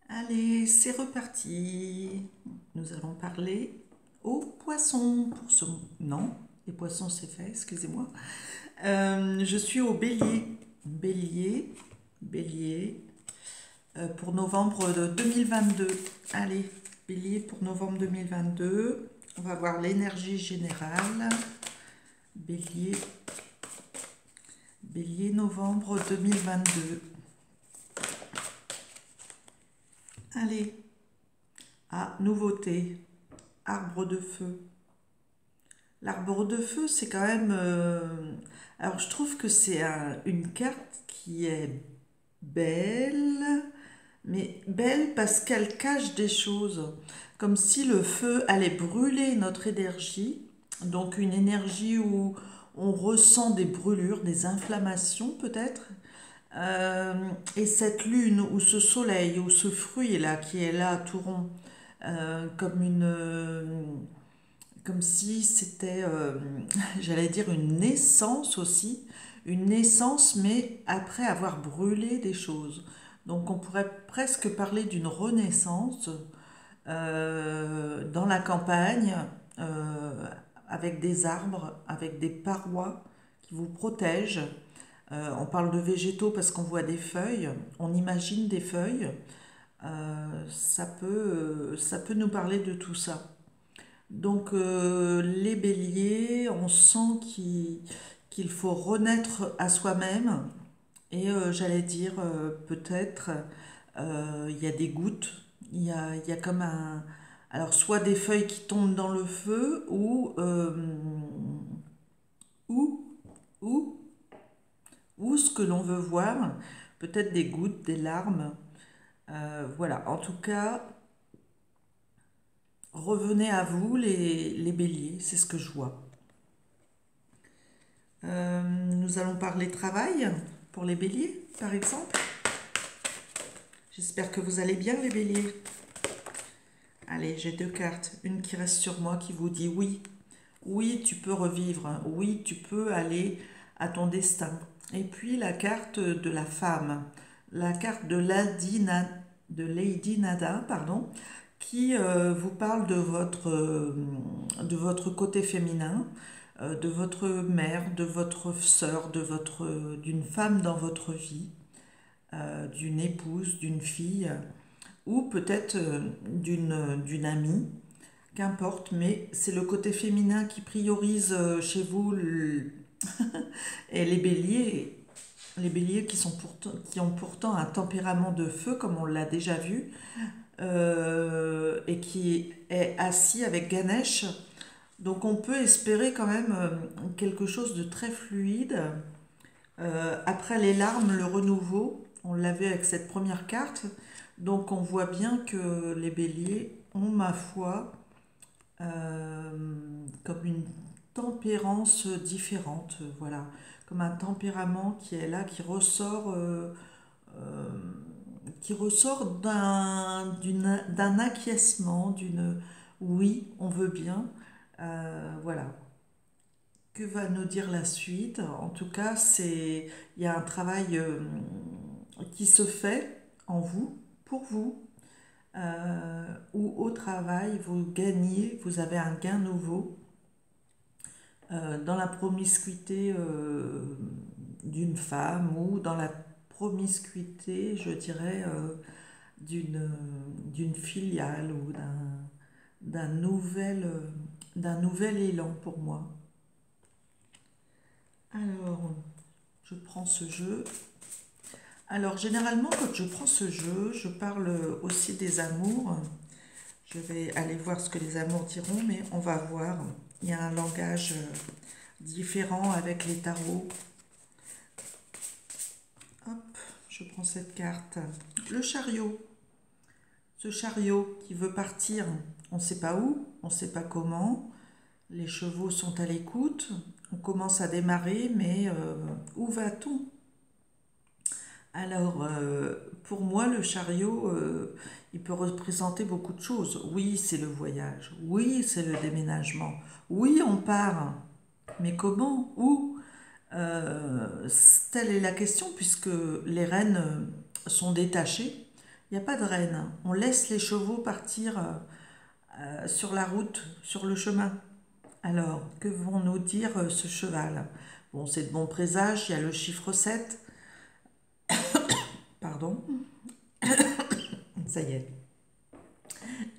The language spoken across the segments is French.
Allez, c'est reparti. Nous allons parler aux poissons. Pour ce... Non, les poissons c'est fait, excusez-moi. Je suis au bélier. Bélier, pour novembre de 2022. Allez, bélier pour novembre 2022. On va voir l'énergie générale. Bélier, bélier novembre 2022. Allez, nouveauté, arbre de feu. L'arbre de feu, c'est quand même... alors, je trouve que c'est une carte qui est belle, mais belle parce qu'elle cache des choses. Comme si le feu allait brûler notre énergie. Donc, une énergie où on ressent des brûlures, des inflammations peut-être. Euh, et cette lune ou ce soleil ou ce fruit là qui est là tout rond, comme si c'était, j'allais dire une naissance aussi, une naissance mais après avoir brûlé des choses. Donc on pourrait presque parler d'une renaissance dans la campagne, euh, avec des arbres, avec des parois qui vous protègent. On parle de végétaux parce qu'on voit des feuilles, on imagine des feuilles. Ça peut nous parler de tout ça. Donc les béliers, on sent qu'il faut renaître à soi-même et j'allais dire peut-être il y a des gouttes, il y a comme un... Alors soit des feuilles qui tombent dans le feu ou, ou, ou ce que l'on veut voir, peut-être des gouttes, des larmes. Voilà, en tout cas, revenez à vous les béliers, c'est ce que je vois. Nous allons parler travail pour les béliers, par exemple. J'espère que vous allez bien, les béliers. Allez, j'ai deux cartes. Une qui reste sur moi qui vous dit oui. Oui, tu peux revivre. Oui, tu peux aller à ton destin. Et puis la carte de la femme. La carte de Lady Nada, pardon, qui vous parle de votre côté féminin, de votre mère, de votre sœur, d'une femme dans votre vie, d'une épouse, d'une fille, ou peut-être d'une amie, qu'importe, mais c'est le côté féminin qui priorise chez vous et les béliers qui ont pourtant un tempérament de feu, comme on l'a déjà vu, et qui est assis avec Ganesh. Donc on peut espérer quand même quelque chose de très fluide. Après les larmes, le renouveau, on l'avait avec cette première carte. Donc on voit bien que les béliers ont, ma foi, comme une tempérance différente, voilà, comme un tempérament qui est là, euh, qui ressort d'un acquiescement, d'une oui, on veut bien, voilà. Que va nous dire la suite? En tout cas, il y a un travail qui se fait en vous, pour vous, où au travail, vous gagnez, vous avez un gain nouveau dans la promiscuité d'une femme ou dans la promiscuité, je dirais, d'une filiale ou d'un d'un nouvel élan pour moi. Alors, je prends ce jeu. Alors, généralement, quand je prends ce jeu, je parle aussi des amours. Je vais aller voir ce que les amours diront, mais on va voir. Il y a un langage différent avec les tarots. Hop, je prends cette carte. Le chariot. Ce chariot qui veut partir, on ne sait pas où, on ne sait pas comment. Les chevaux sont à l'écoute. On commence à démarrer, mais où va-t-on? Alors, pour moi, le chariot, il peut représenter beaucoup de choses. Oui, c'est le voyage. Oui, c'est le déménagement. Oui, on part. Mais comment? Où? Telle est la question, puisque les rênes sont détachées. Il n'y a pas de rênes. On laisse les chevaux partir sur la route, sur le chemin. Alors, que vont nous dire ce cheval? Bon, c'est de bons présages, il y a le chiffre 7. Pardon, ça y est.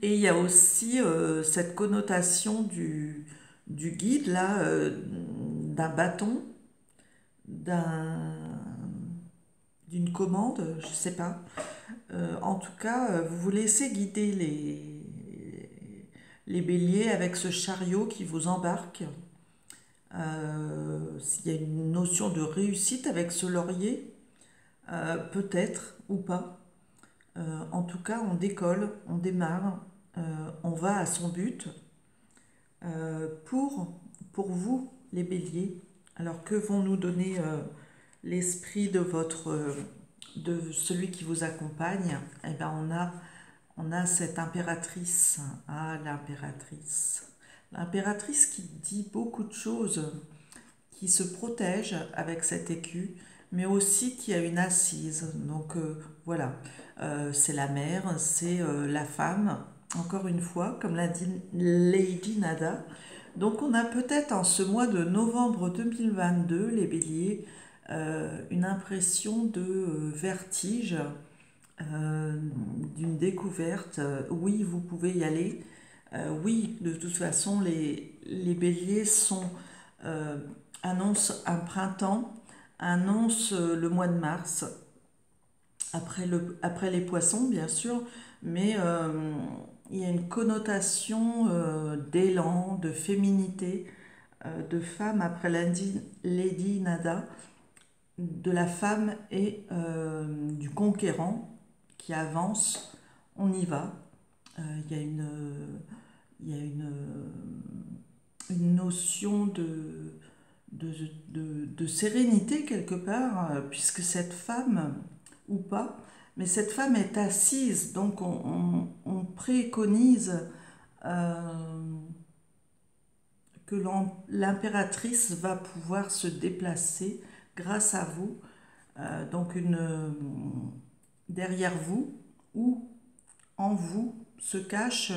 Et il y a aussi cette connotation du guide, là, d'un bâton, d'une commande, je ne sais pas. En tout cas, vous vous laissez guider les béliers avec ce chariot qui vous embarque. S'il y a une notion de réussite avec ce laurier, peut-être ou pas. En tout cas, on décolle, on démarre, on va à son but. Pour vous, les béliers, alors que vont nous donner l'esprit de celui qui vous accompagne? Eh bien, on a cette impératrice, l'impératrice qui dit beaucoup de choses, qui se protège avec cet écu, mais aussi qui a une assise. Donc voilà, c'est la mère, c'est la femme, encore une fois, comme l'a dit Lady Nada. Donc on a peut-être en ce mois de novembre 2022, les béliers, une impression de vertige, d'une découverte. Oui, vous pouvez y aller. Oui, de toute façon, les béliers annoncent un printemps, annoncent le mois de mars, après les poissons, bien sûr, mais il y a une connotation d'élan, de féminité, de femme après Lady Nada, de la femme et du conquérant qui avance, on y va. Il y a une notion de sérénité quelque part, puisque cette femme, ou pas, mais cette femme est assise, donc on préconise que l'impératrice va pouvoir se déplacer grâce à vous, donc derrière vous ou en vous se cache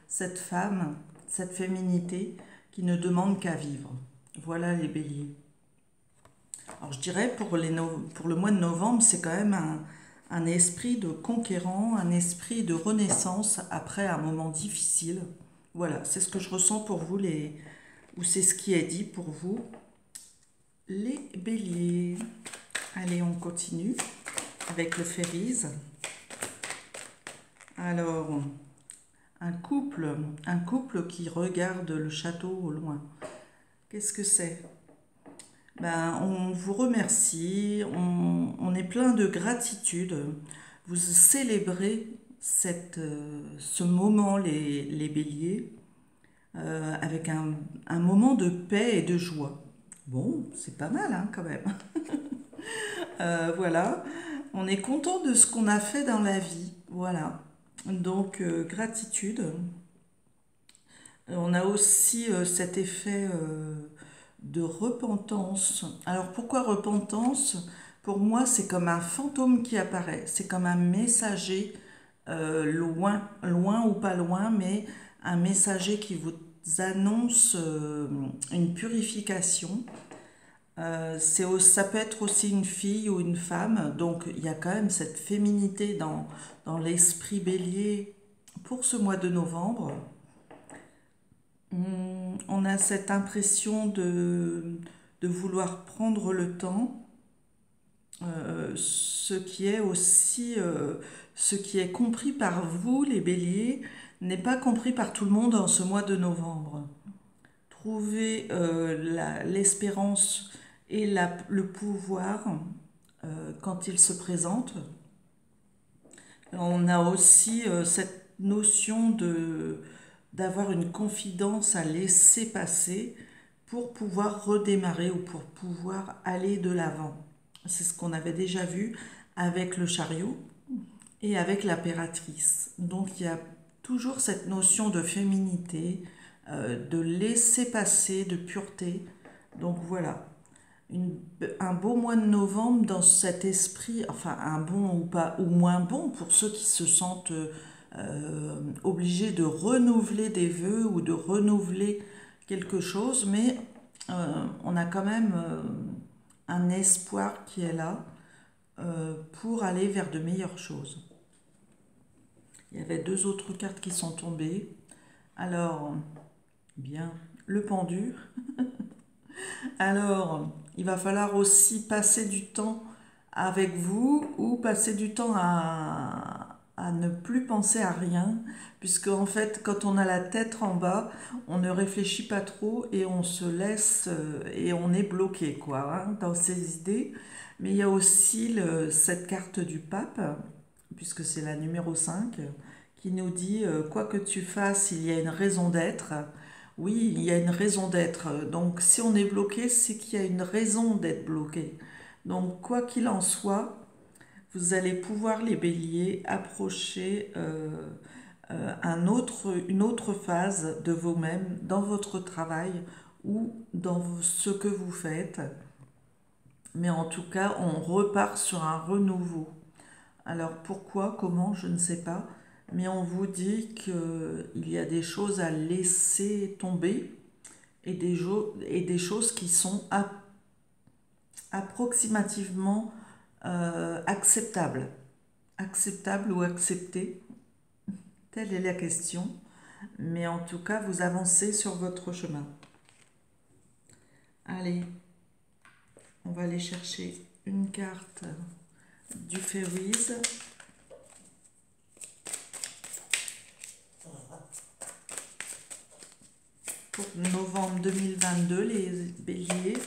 cette femme, cette féminité qui ne demande qu'à vivre. Voilà les béliers. Alors je dirais pour le mois de novembre, c'est quand même un esprit de conquérant, un esprit de renaissance après un moment difficile. Voilà, c'est ce que je ressens pour vous, ou c'est ce qui est dit pour vous, les béliers. Allez, on continue avec le Férise. Alors, un couple qui regarde le château au loin. Qu'est-ce que c'est? Ben, on vous remercie, on est plein de gratitude. Vous célébrez ce moment, les béliers, avec un moment de paix et de joie. Bon, c'est pas mal hein, quand même. Voilà, on est content de ce qu'on a fait dans la vie. Voilà, donc gratitude. On a aussi cet effet de repentance. Alors pourquoi repentance? Pour moi, c'est comme un fantôme qui apparaît. C'est comme un messager, loin ou pas loin, mais un messager qui vous annonce une purification. Ça peut être aussi une fille ou une femme, donc il y a quand même cette féminité dans l'esprit bélier pour ce mois de novembre. On a cette impression de vouloir prendre le temps, ce qui est aussi, ce qui est compris par vous, les béliers, n'est pas compris par tout le monde en ce mois de novembre. Trouver l'espérance et le pouvoir quand il se présente. On a aussi cette notion d'avoir une confidence à laisser passer pour pouvoir redémarrer ou pour pouvoir aller de l'avant. C'est ce qu'on avait déjà vu avec le chariot et avec l'impératrice. Donc il y a toujours cette notion de féminité, de laisser passer, de pureté. Donc voilà. un beau mois de novembre dans cet esprit, enfin un bon ou pas ou moins bon pour ceux qui se sentent obligés de renouveler des vœux ou de renouveler quelque chose, mais on a quand même un espoir qui est là pour aller vers de meilleures choses. Il y avait deux autres cartes qui sont tombées. Alors, bien, le pendu. Alors, il va falloir aussi passer du temps avec vous ou passer du temps à ne plus penser à rien, puisque en fait, quand on a la tête en bas, on ne réfléchit pas trop et on se laisse et on est bloqué quoi, hein, dans ses idées. Mais il y a aussi cette carte du pape, puisque c'est la numéro 5, qui nous dit quoi que tu fasses, il y a une raison d'être. Oui, il y a une raison d'être. Donc si on est bloqué, c'est qu'il y a une raison d'être bloqué. Donc quoi qu'il en soit, vous allez pouvoir les béliers approcher une autre phase de vous-même dans votre travail ou dans ce que vous faites. Mais en tout cas, on repart sur un renouveau. Alors pourquoi, comment, je ne sais pas, mais on vous dit qu'il y a des choses à laisser tomber et des choses qui sont approximativement acceptables. Acceptables ou acceptées, telle est la question. Mais en tout cas, vous avancez sur votre chemin. Allez, on va aller chercher une carte du Fairies. Pour novembre 2022, les béliers.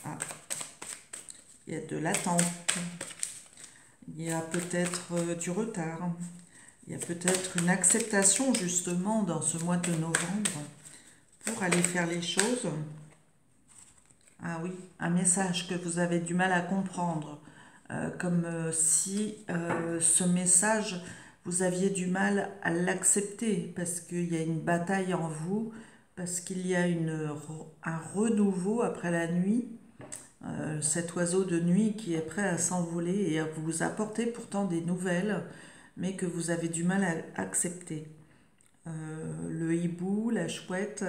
Ah, il y a de l'attente. Il y a peut-être du retard. Il y a peut-être une acceptation justement dans ce mois de novembre pour aller faire les choses. Ah oui, un message que vous avez du mal à comprendre. Comme si ce message, vous aviez du mal à l'accepter parce qu'il y a une bataille en vous, parce qu'il y a un renouveau après la nuit, cet oiseau de nuit qui est prêt à s'envoler et à vous apporter pourtant des nouvelles, mais que vous avez du mal à accepter. Le hibou, la chouette,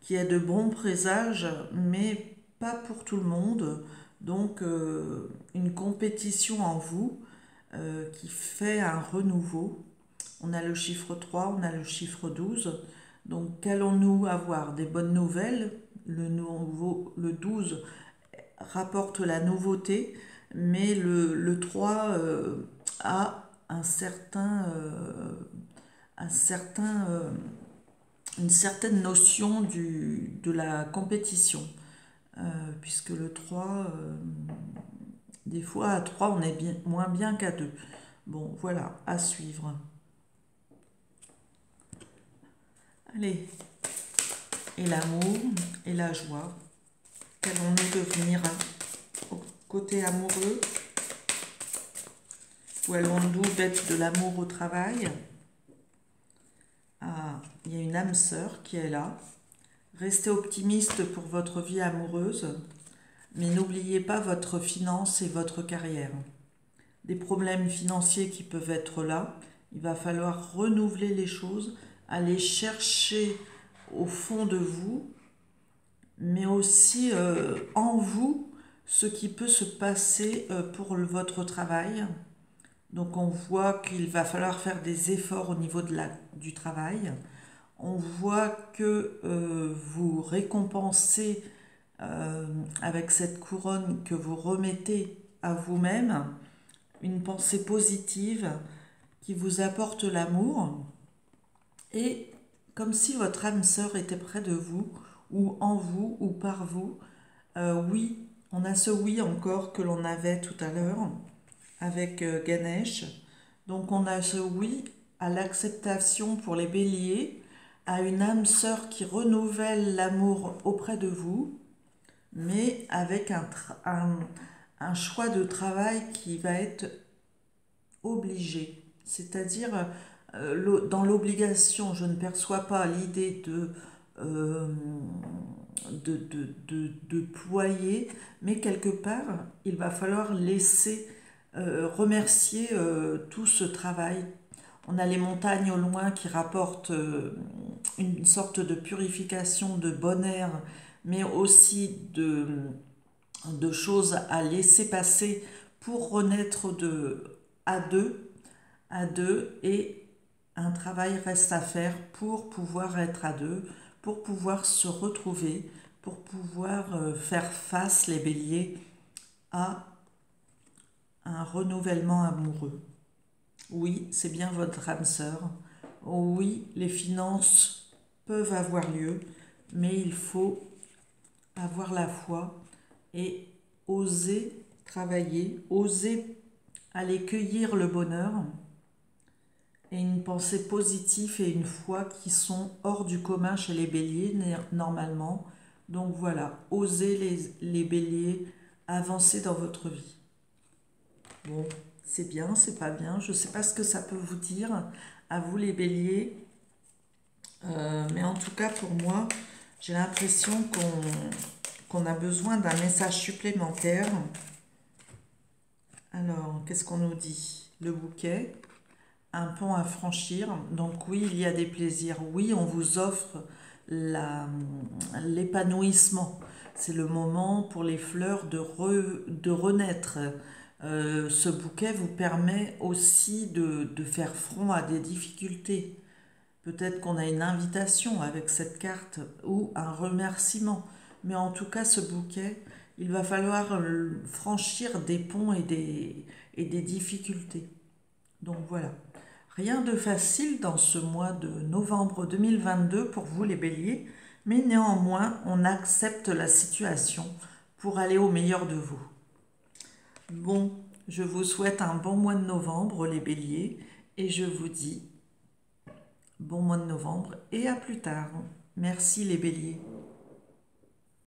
qui est de bons présages, mais pas pour tout le monde. Donc, une compétition en vous qui fait un renouveau. On a le chiffre 3, on a le chiffre 12. Donc, qu'allons-nous avoir? Des bonnes nouvelles. Le 12 rapporte la nouveauté, mais le 3 a un certain, une certaine notion de la compétition. Puisque le 3, des fois à 3 on est moins bien qu'à 2. Bon, voilà, à suivre. Allez, et l'amour et la joie. Qu'allons-nous devenir au côté amoureux? Ou allons-nous mettre de l'amour au travail? Ah, il y a une âme sœur qui est là. Restez optimiste pour votre vie amoureuse, mais n'oubliez pas votre finance et votre carrière. Des problèmes financiers qui peuvent être là, il va falloir renouveler les choses, aller chercher au fond de vous, mais aussi en vous, ce qui peut se passer pour votre travail. Donc on voit qu'il va falloir faire des efforts au niveau du travail. On voit que vous récompensez avec cette couronne que vous remettez à vous-même une pensée positive qui vous apporte l'amour et comme si votre âme sœur était près de vous ou en vous ou par vous. Oui, on a ce oui encore que l'on avait tout à l'heure avec Ganesh. Donc on a ce oui à l'acceptation pour les béliers, à une âme sœur qui renouvelle l'amour auprès de vous, mais avec un choix de travail qui va être obligé. C'est-à-dire, dans l'obligation, je ne perçois pas l'idée de de ployer, mais quelque part, il va falloir laisser remercier tout ce travail. On a les montagnes au loin qui rapportent une sorte de purification, de bon air, mais aussi de choses à laisser passer pour renaître à deux, et un travail reste à faire pour pouvoir être à deux, pour pouvoir se retrouver, pour pouvoir faire face, les béliers, à un renouvellement amoureux. Oui, c'est bien votre âme sœur. Oui, les finances peuvent avoir lieu, mais il faut avoir la foi et oser travailler, oser aller cueillir le bonheur, et une pensée positive et une foi qui sont hors du commun chez les béliers normalement. Donc voilà, osez les béliers avancer dans votre vie. Bon, c'est bien, c'est pas bien, je sais pas ce que ça peut vous dire, à vous les béliers, mais en tout cas pour moi, j'ai l'impression qu'on a besoin d'un message supplémentaire. Alors, qu'est-ce qu'on nous dit? Le bouquet, un pont à franchir. Donc oui, il y a des plaisirs. Oui, on vous offre l'épanouissement. C'est le moment pour les fleurs de renaître. Ce bouquet vous permet aussi de faire front à des difficultés. Peut-être qu'on a une invitation avec cette carte ou un remerciement. Mais en tout cas, ce bouquet, il va falloir franchir des ponts et des difficultés. Donc voilà. Rien de facile dans ce mois de novembre 2022 pour vous les béliers, mais néanmoins, on accepte la situation pour aller au meilleur de vous. Bon, je vous souhaite un bon mois de novembre les béliers, et je vous dis bon mois de novembre et à plus tard. Merci les béliers.